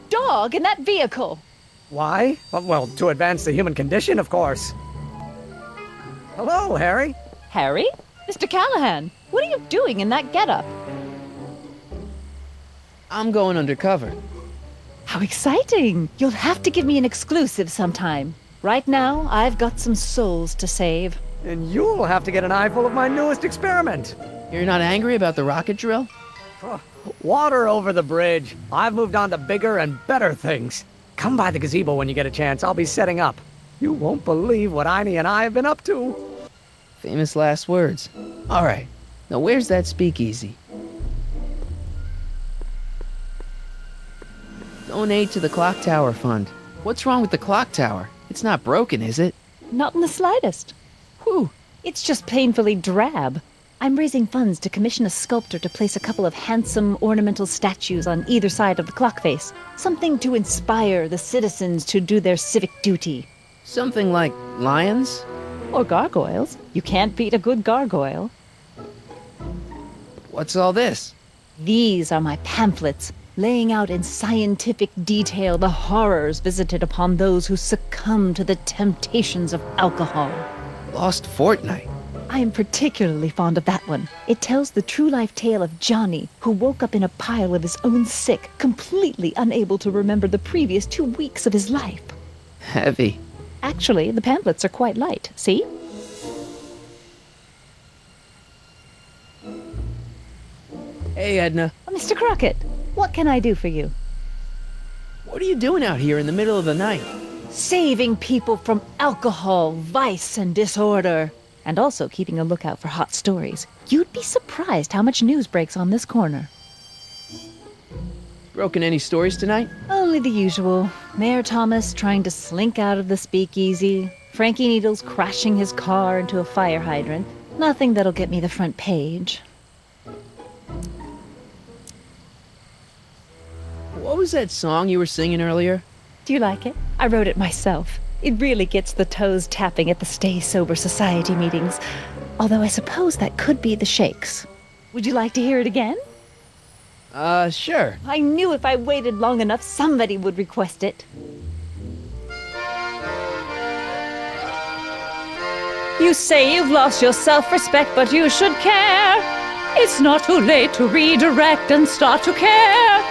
dog in that vehicle? Why? Well, to advance the human condition, of course. Hello, Harry. Harry? Mr. Callahan, what are you doing in that getup? I'm going undercover. How exciting! You'll have to give me an exclusive sometime. Right now, I've got some souls to save. And you'll have to get an eyeful of my newest experiment. You're not angry about the rocket drill? Water over the bridge. I've moved on to bigger and better things. Come by the gazebo when you get a chance. I'll be setting up. You won't believe what Einie and I have been up to. Famous last words. All right. Now where's that speakeasy? Donate to the Clock Tower Fund. What's wrong with the clock tower? It's not broken, is it? Not in the slightest. Whew. It's just painfully drab. I'm raising funds to commission a sculptor to place a couple of handsome ornamental statues on either side of the clock face. Something to inspire the citizens to do their civic duty. Something like lions? Or gargoyles. You can't beat a good gargoyle. What's all this? These are my pamphlets, laying out in scientific detail the horrors visited upon those who succumb to the temptations of alcohol. Lost Fortnight. I am particularly fond of that one. It tells the true-life tale of Johnny, who woke up in a pile of his own sick, completely unable to remember the previous 2 weeks of his life. Heavy. Actually, the pamphlets are quite light, see? Hey, Edna. Mr. Crockett, what can I do for you? What are you doing out here in the middle of the night? Saving people from alcohol, vice, and disorder. And also keeping a lookout for hot stories. You'd be surprised how much news breaks on this corner. Broken any stories tonight? Only the usual. Mayor Thomas trying to slink out of the speakeasy. Frankie Needles crashing his car into a fire hydrant. Nothing that'll get me the front page. What was that song you were singing earlier? Do you like it? I wrote it myself. It really gets the toes tapping at the Stay Sober Society meetings. Although I suppose that could be the Shakes. Would you like to hear it again? Sure. I knew if I waited long enough, somebody would request it. You say you've lost your self-respect, but you should care. It's not too late to redirect and start to care.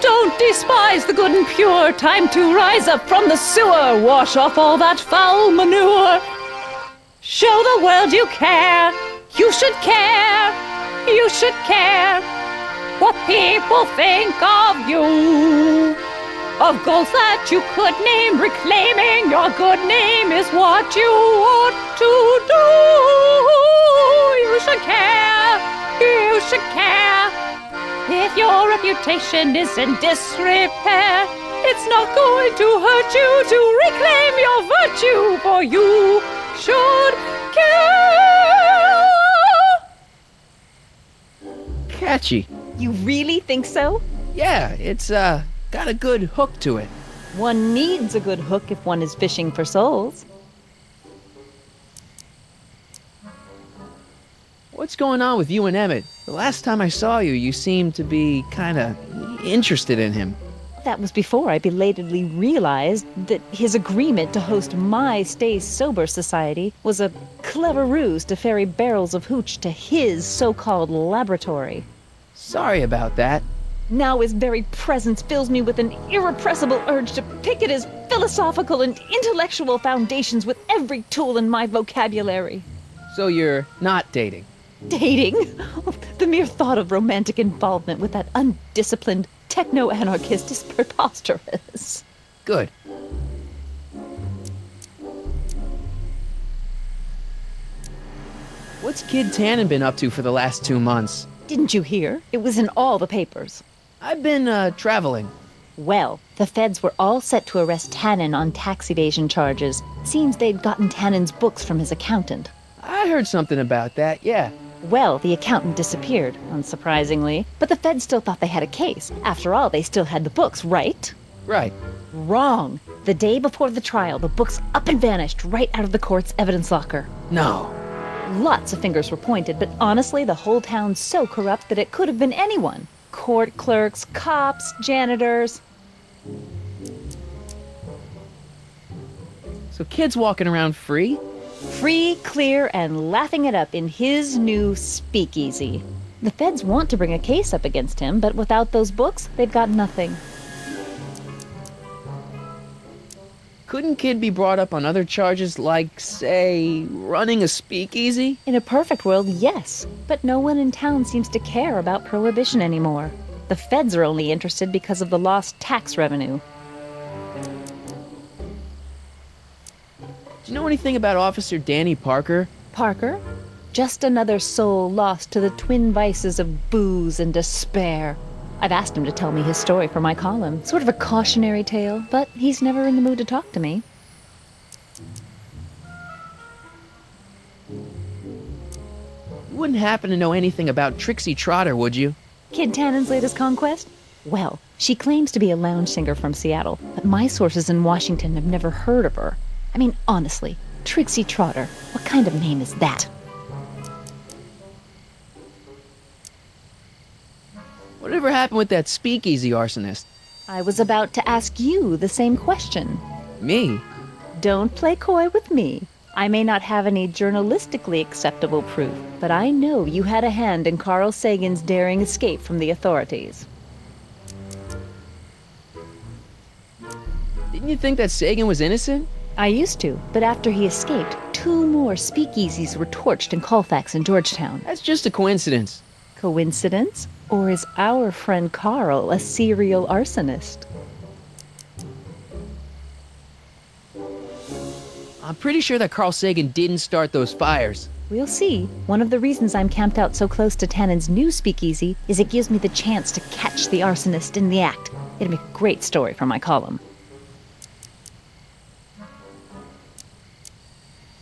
Don't despise the good and pure. Time to rise up from the sewer. Wash off all that foul manure. Show the world you care. You should care. You should care what people think of you. Of goals that you could name. Reclaiming your good name is what you ought to do. You should care. You should care. If your reputation is in disrepair, it's not going to hurt you to reclaim your virtue, for you should care. Catchy. You really think so? Yeah, it's, got a good hook to it. One needs a good hook if one is fishing for souls. What's going on with you and Emmett? The last time I saw you, you seemed to be kinda interested in him. That was before I belatedly realized that his agreement to host my Stay Sober Society was a clever ruse to ferry barrels of hooch to his so-called laboratory. Sorry about that. Now his very presence fills me with an irrepressible urge to pick at his philosophical and intellectual foundations with every tool in my vocabulary. So you're not dating? Dating? The mere thought of romantic involvement with that undisciplined techno-anarchist is preposterous. Good. What's Kid Tannen been up to for the last 2 months? Didn't you hear? It was in all the papers. I've been, traveling. Well, the feds were all set to arrest Tannen on tax evasion charges. Seems they'd gotten Tannen's books from his accountant. I heard something about that, yeah. Well, the accountant disappeared, unsurprisingly. But the feds still thought they had a case. After all, they still had the books, right? Right. Wrong. The day before the trial, the books up and vanished right out of the court's evidence locker. No. Lots of fingers were pointed, but honestly, the whole town's so corrupt that it could have been anyone. Court clerks, cops, janitors. So kids walking around free? Free, clear, and laughing it up in his new Speakeasy. The feds want to bring a case up against him, but without those books, they've got nothing. Couldn't Kid be brought up on other charges like, say, running a speakeasy? In a perfect world, yes. But no one in town seems to care about prohibition anymore. The feds are only interested because of the lost tax revenue. Do you know anything about Officer Danny Parker? Parker? Just another soul lost to the twin vices of booze and despair. I've asked him to tell me his story for my column. Sort of a cautionary tale, but he's never in the mood to talk to me. You wouldn't happen to know anything about Trixie Trotter, would you? Kid Tannen's latest conquest? Well, she claims to be a lounge singer from Seattle, but my sources in Washington have never heard of her. I mean, honestly, Trixie Trotter, what kind of name is that? Whatever happened with that speakeasy arsonist? I was about to ask you the same question. Me? Don't play coy with me. I may not have any journalistically acceptable proof, but I know you had a hand in Carl Sagan's daring escape from the authorities. Didn't you think that Sagan was innocent? I used to, but after he escaped, 2 more speakeasies were torched in Colfax and Georgetown. That's just a coincidence. Coincidence? Or is our friend Carl a serial arsonist? I'm pretty sure that Carl Sagan didn't start those fires. We'll see. One of the reasons I'm camped out so close to Tannen's new speakeasy is it gives me the chance to catch the arsonist in the act. It'd make a great story for my column.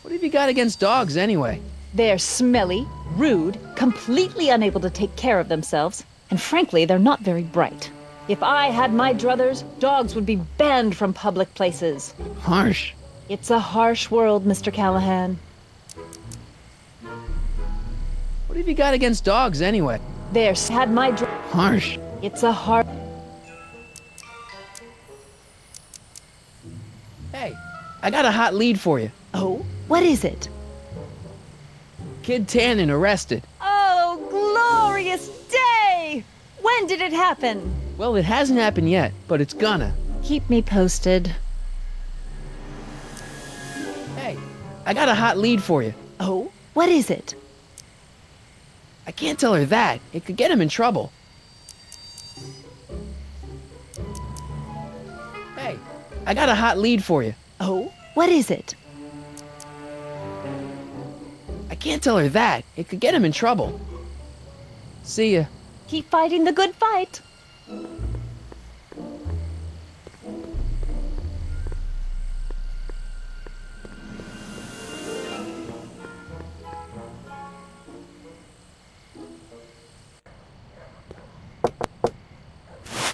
What have you got against dogs, anyway? They're smelly, rude, completely unable to take care of themselves, and frankly, they're not very bright. If I had my druthers, dogs would be banned from public places. Harsh. It's a harsh world, Mr. Callahan. What have you got against dogs, anyway? Harsh. It's a hard... Hey, I got a hot lead for you. Oh? What is it? Kid Tannen arrested. Oh, glorious day! When did it happen? Well, it hasn't happened yet, but it's gonna. Keep me posted. Hey, I got a hot lead for you. Oh? What is it? I can't tell her that. It could get him in trouble. Hey, I got a hot lead for you. Oh? What is it? I can't tell her that. It could get him in trouble. See ya. Keep fighting the good fight.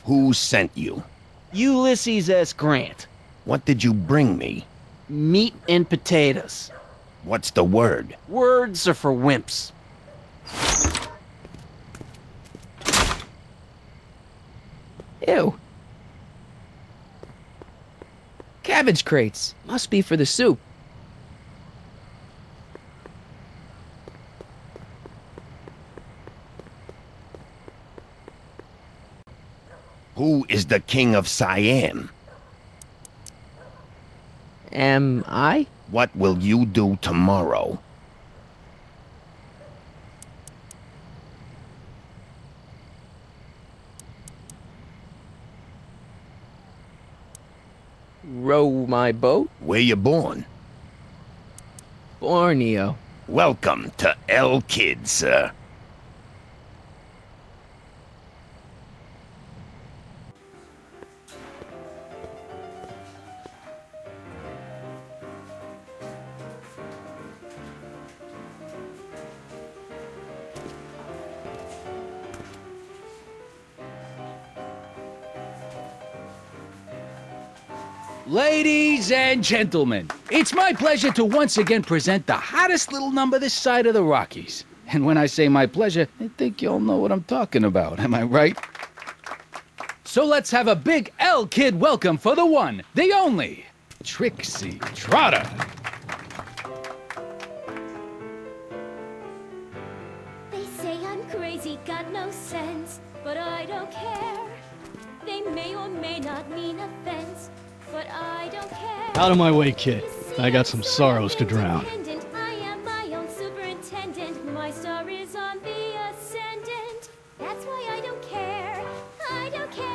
Who sent you? Ulysses S. Grant. What did you bring me? Meat and potatoes. What's the word? Words are for wimps. Ew. Cabbage crates. Must be for the soup. Who is the king of Siam? Am I? What will you do tomorrow? Row my boat? Where you born? Borneo. Welcome to El Kid, sir. Ladies and gentlemen, it's my pleasure to once again present the hottest little number this side of the Rockies. And when I say my pleasure, I think you all know what I'm talking about, am I right? So let's have a big L-Kid welcome for the one, the only, Trixie Trotter. They say I'm crazy, got no sense, but I don't care. They may or may not mean offense, but I don't care. Out of my way, kid. I got some sorrows to drown. I am my own superintendent. My star is on the ascendant. That's why I don't care. I don't care.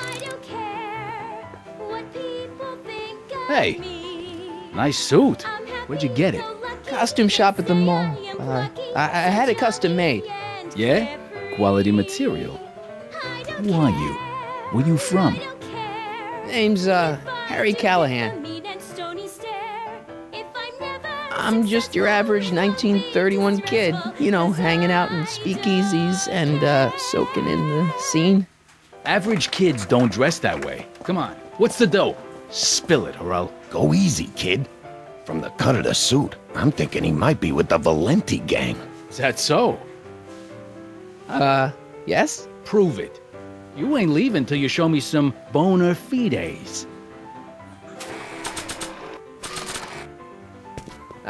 I don't care what people think of Hey, me. nice suit. I'm happy Where'd you get it? go lucky. Costume shop at the They say mall. I am lucky, I had it custom made. and Yeah? carefree. Quality material. I don't Who are care. you? Where you from? I don't care. Name's, Harry Callahan. I'm just your average 1931 kid, you know, hanging out in speakeasies and, soaking in the scene. Average kids don't dress that way. Come on, what's the dough? Spill it, or I'll... Go easy, kid. From the cut of the suit, I'm thinking he might be with the Valenti gang. Is that so? Yes? Prove it. You ain't leaving till you show me some bona fides.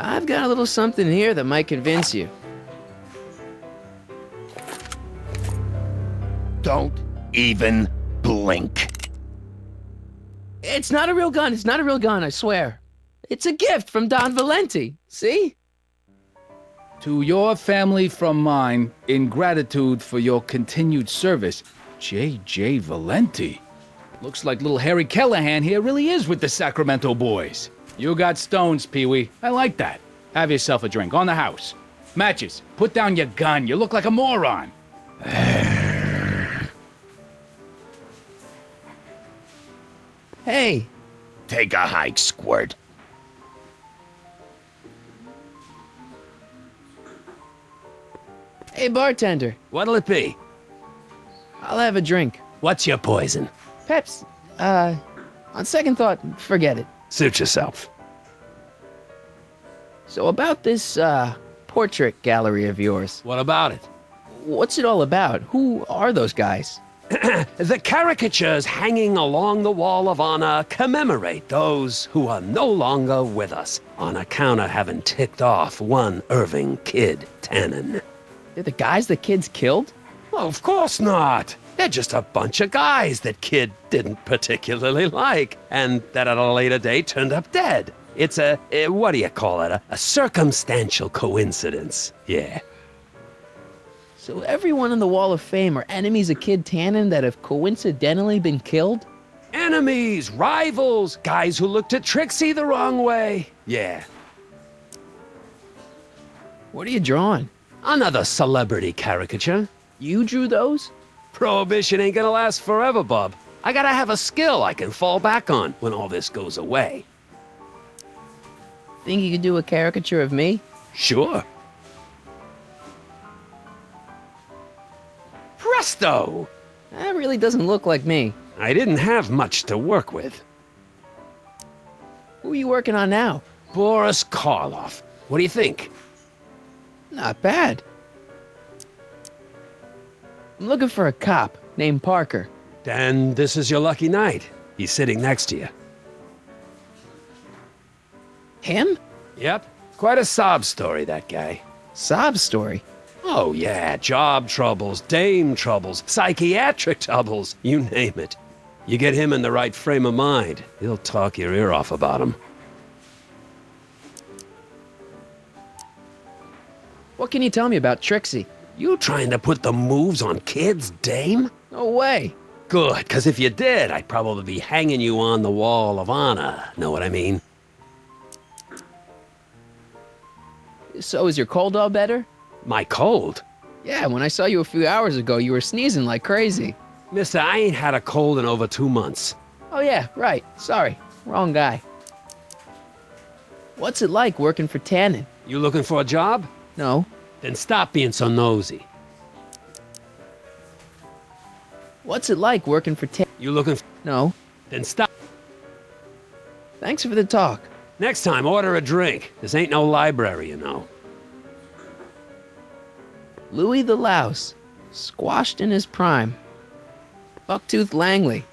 I've got a little something here that might convince you. Don't even blink. It's not a real gun, it's not a real gun, I swear. It's a gift from Don Valenti, see? To your family from mine, in gratitude for your continued service, J.J. Valenti. Looks like little Harry Callahan here really is with the Sacramento boys. You got stones, Pee-wee. I like that. Have yourself a drink on the house. Matches, put down your gun. You look like a moron. Hey, Take a hike, Squirt. hey bartender, What'll it be? I'll have a drink. What's your poison? Peps, on second thought, forget it. Suit yourself. So about this, portrait gallery of yours, What about it? what's it all about? Who are those guys? The caricatures hanging along the wall of honor commemorate those who are no longer with us on account of having ticked off one Irving Kid Tannen. They're the guys the kids killed? Of course not. They're just a bunch of guys that Kid didn't particularly like, and that at a later date turned up dead. It's what do you call it? A circumstantial coincidence. Yeah. So everyone on the Wall of Fame are enemies of Kid Tannen that have coincidentally been killed? Enemies, rivals, guys who looked at Trixie the wrong way. Yeah. What are you drawing? Another celebrity caricature. You drew those? Prohibition ain't gonna last forever, bub. I gotta have a skill I can fall back on when all this goes away. Think you could do a caricature of me? Sure. Presto! That really doesn't look like me. I didn't have much to work with. Who are you working on now? Boris Karloff. What do you think? Not bad. I'm looking for a cop named Parker. Then this is your lucky night. He's sitting next to you. Him? Yep. Quite a sob story, that guy. Sob story. Oh, yeah. Job troubles, dame troubles, psychiatric troubles, you name it. You get him in the right frame of mind, he'll talk your ear off about him. What can you tell me about Trixie? You trying to put the moves on kids, dame? No way. Good, because if you did, I'd probably be hanging you on the wall of honor. Know what I mean? So is your cold all better? My cold? Yeah, when I saw you a few hours ago, you were sneezing like crazy. Mister, I ain't had a cold in over 2 months. Oh yeah, right. Sorry. Wrong guy. What's it like working for Tannen? You looking for a job? No. Then stop being so nosy. What's it like working for Tannen? You looking No. Then stop. Thanks for the talk. Next time, order a drink. This ain't no library, you know. Louis the Louse. Squashed in his prime. Bucktooth Langley.